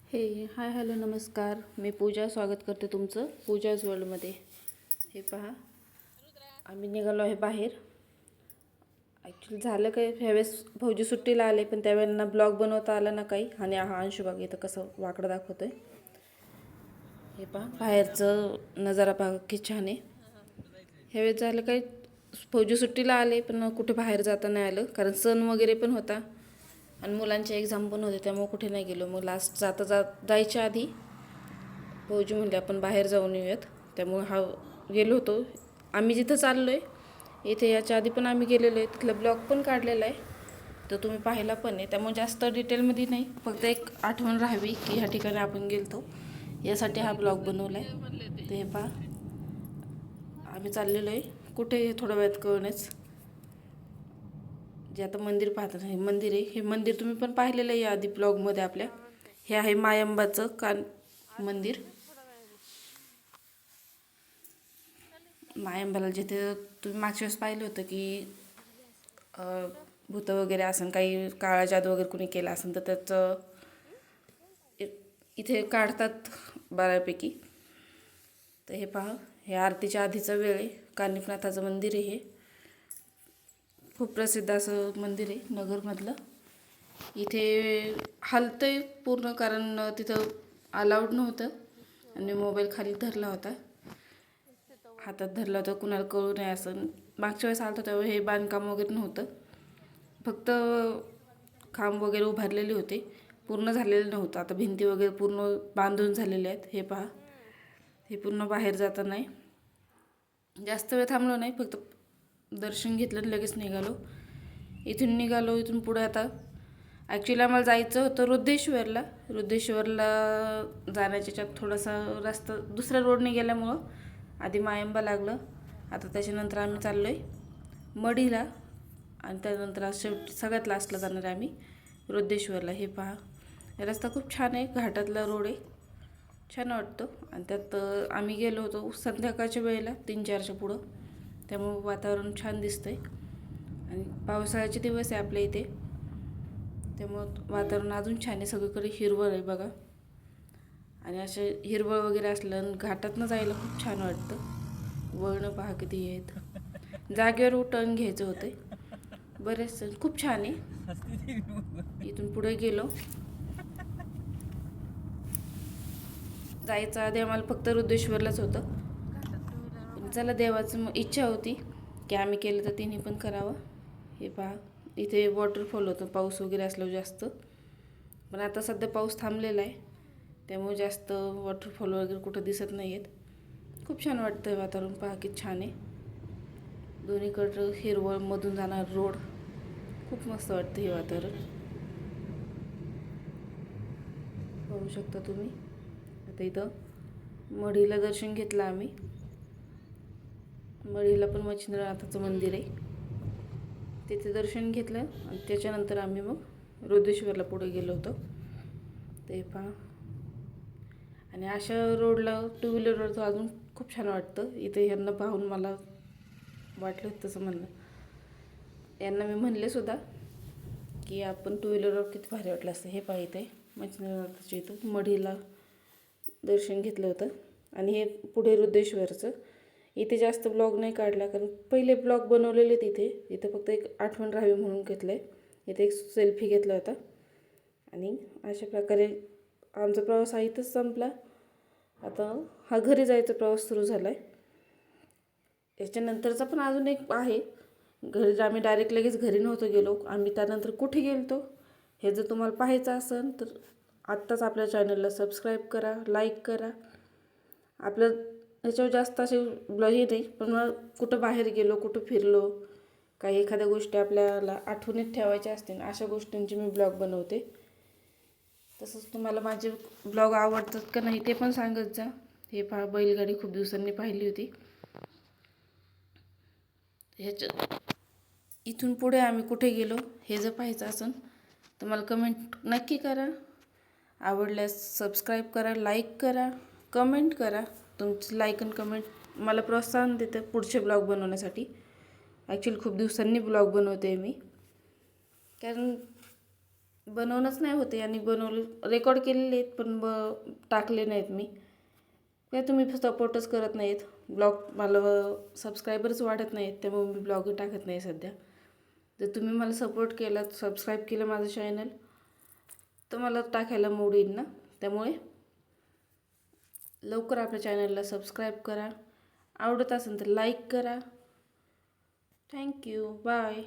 हे hi hello नमस्कार. मी पूजा स्वागत करते तुमचं पूजाज वर्ल्डमध्ये. हे पहा, आम्ही निघालो आहे बाहेर. ॲक्च्युली झालं काय, ह्यावेळेस भाऊजी सुट्टीला आले पण त्यावेळेला ब्लॉग बनवता आला ना काही. आणि हा अंशू बघा इथं कसं वाकडं दाखवतोय. हे पहा बाहेरचं नजारा पहा की छान आहे. ह्यावेळेस झालं काय, भाऊजी सुट्टीला आले पण कुठे बाहेर जाता नाही आलं कारण सण वगैरे पण होता आणि मुलांचे एक्झाम पण होते, त्यामुळे कुठे नाही गेलो. मग लास्ट जायच्या आधी भाऊजी म्हणले आपण बाहेर जाऊन येऊयात. त्यामुळे गेलो होतो आम्ही जिथं चाललो आहे. इथे याच्या आधी पण आम्ही गेलेलो आहे, तिथला ब्लॉग पण काढलेला आहे, तर तुम्ही पाहिला पण आहे. त्यामुळे जास्त डिटेलमध्ये नाही, फक्त एक आठवण राहावी की ह्या ठिकाणी आपण गेलतो, यासाठी हा ब्लॉग बनवला आहे. ते पहा आम्ही चाललेलो आहे कुठे थोड्या वेळात कळणेच. जे आता मंदिर पाहतात हे मंदिर आहे. हे मंदिर तुम्ही पण पाहिलेलं आहे आधी ब्लॉगमध्ये आपल्या. हे आहे मायंबाचं मंदिर. मायंबाला जिथे तुम्ही मागच्या वेळेस पाहिलं होतं की भूतं वगैरे असेल, काही काळा जादू वगैरे कुणी केला असेल तर त्याचं इथे काढतात बऱ्यापैकी. तर हे पहा, हे आरतीच्या आधीचा वेळ आहे. कानिफनाथाचं मंदिर आहे. हे खूप प्रसिद्ध असं मंदिर आहे नगरमधलं. इथे हलतंय पूर्ण कारण तिथं अलाउड नव्हतं आणि मोबाईल खाली धरला होता, हातात धरला होता, कुणाला कळू नये असं. मागच्या वेळेस आलं होतं तेव्हा हे बांधकाम वगैरे नव्हतं, फक्त खांब वगैरे उभारलेले होते, पूर्ण झालेलं नव्हतं. आता भिंती वगैरे पूर्ण बांधून झालेल्या आहेत. हे पहा, हे पूर्ण बाहेर जाता नाही. जास्त वेळ थांबलो नाही, फक्त दर्शन घेतलं आणि लगेच निघालो. इथून निघालो. इथून पुढे आता ॲक्च्युली आम्हाला जायचं होतं रुद्रेश्वरला. जाण्याच्या याच्यात थोडासा रस्ता दुसऱ्या रोडने गेल्यामुळं आधी मायंबा लागलं. आता त्याच्यानंतर आम्ही चाललो आहे मढीला आणि त्यानंतर आज शेवटी सगळ्यात लास्टला जाणार आहे आम्ही रुद्रेश्वरला. हे पहा, रस्ता खूप छान आहे, घाटातला रोड आहे, छान वाटतं. आणि त्यात आम्ही गेलो होतो संध्याकाळच्या वेळेला 3-4च्या पुढं, त्यामुळं वातावरण छान दिसतंय. आणि पावसाळ्याचे दिवस आहे आपल्या इथे, त्यामुळं वातावरण अजून छान आहे. सगळीकडे हिरवळ आहे बघा. आणि असे हिरवळ वगैरे असलं घाटातनं जायला खूप छान वाटतं. वळणं पहा किती आहेत. जागेवर टर्न घ्यायचं होतं. बरेच खूप छान आहे. इथून पुढे गेलो. जायचं आधी आम्हाला फक्त रुद्रेश्वरलाच होतं, पण चला देवाचं इच्छा होती की आम्ही केलं तर तिने पण करावं. हे पहा, इथे वॉटरफॉल होतं पाऊस वगैरे असल्यावर जास्त, पण आता सध्या पाऊस थांबलेला आहे, त्यामुळे जास्त वॉटरफॉल वगैरे कुठं दिसत नाही आहेत. खूप छान वाटतं. वातावरण पहा की छान आहे. दोन्हीकडं हिरवळ, मधून जाणार रोड, खूप मस्त वाटतं हे वातावरण. पाहू शकता तुम्ही. आता इथं मढीला दर्शन घेतलं आम्ही. मढीला पण मच्छिंद्रनाथाचं मंदिर आहे, तिथे दर्शन घेतलं आणि त्याच्यानंतर आम्ही मग रुद्रेश्वरला पुढे गेलो होतो. ते पहा, आणि अशा रोडला टू व्हीलरवर तर अजून खूप छान वाटतं. इथे यांना पाहून मला वाटलं तसं म्हणणं. यांना मी म्हणले सुद्धा की आपण टू व्हीलरवर किती भारी वाटलं असतं. हे पहा, इथे मच्छिंद्रनाथाच्या इथं मढीला दर्शन घेतलं होतं. आणि हे पुढे रुद्रेश्वरचं. इथे जास्त ब्लॉग नाही काढला कारण पहिले ब्लॉग बनवलेले तिथे. इथं फक्त एक आठवण राहावी म्हणून घेतलं आहे. इथे एक सेल्फी घेतला होता. आणि अशा प्रकारे आमचा प्रवास हा इथंच संपला. आता हा घरी जायचा प्रवास सुरू झाला आहे. याच्यानंतरचा पण अजून एक आहे. घरी आम्ही डायरेक्ट लगेच घरी नव्हतो गेलो, आम्ही त्यानंतर कुठे गेलो हे जर तुम्हाला पाहायचं असेल तर आत्ताच आपल्या चॅनलला सबस्क्राईब करा, लाईक करा. आपलं ह्याच्यावर जास्त असे ब्लॉग हे नाही, पण मग कुठं बाहेर गेलो, कुठं फिरलो, काही एखाद्या गोष्टी आपल्याला आठवणीत ठेवायच्या असतील अशा गोष्टींची मी ब्लॉग बनवते. तसंच तुम्हाला माझे ब्लॉग आवडतात का नाही ते पण सांगत जा. हे पहा, बैलगाडी खूप दिवसांनी पाहिली होती. इथून पुढे आम्ही कुठे गेलो हे जर पाहायचं असेल तर मला कमेंट नक्की करा. आवडल्यास सबस्क्राईब करा, लाईक करा, कमेंट करा. तुमची लाईक आणि कमेंट मला प्रोत्साहन देतं पुढचे ब्लॉग बनवण्यासाठी. ॲक्च्युली खूप दिवसांनी ब्लॉग बनवते मी, कारण बनवणंच नाही होते आणि रेकॉर्ड केलेले आहेत पण टाकले नाहीत मी. काय तुम्ही सपोर्टच करत नाहीत. ब्लॉग मला सबस्क्रायबर्स वाढत नाहीत, त्यामुळे मी ब्लॉग टाकत नाही सध्या. जर तुम्ही मला सपोर्ट केला, सबस्क्राईब केलं माझं चॅनल, तर मला टाकायला मूड येईल ना. त्यामुळे लवकर आपल्या चॅनलला सबस्क्राईब करा. आवडत असेल तर लाईक करा. थँक्यू. बाय.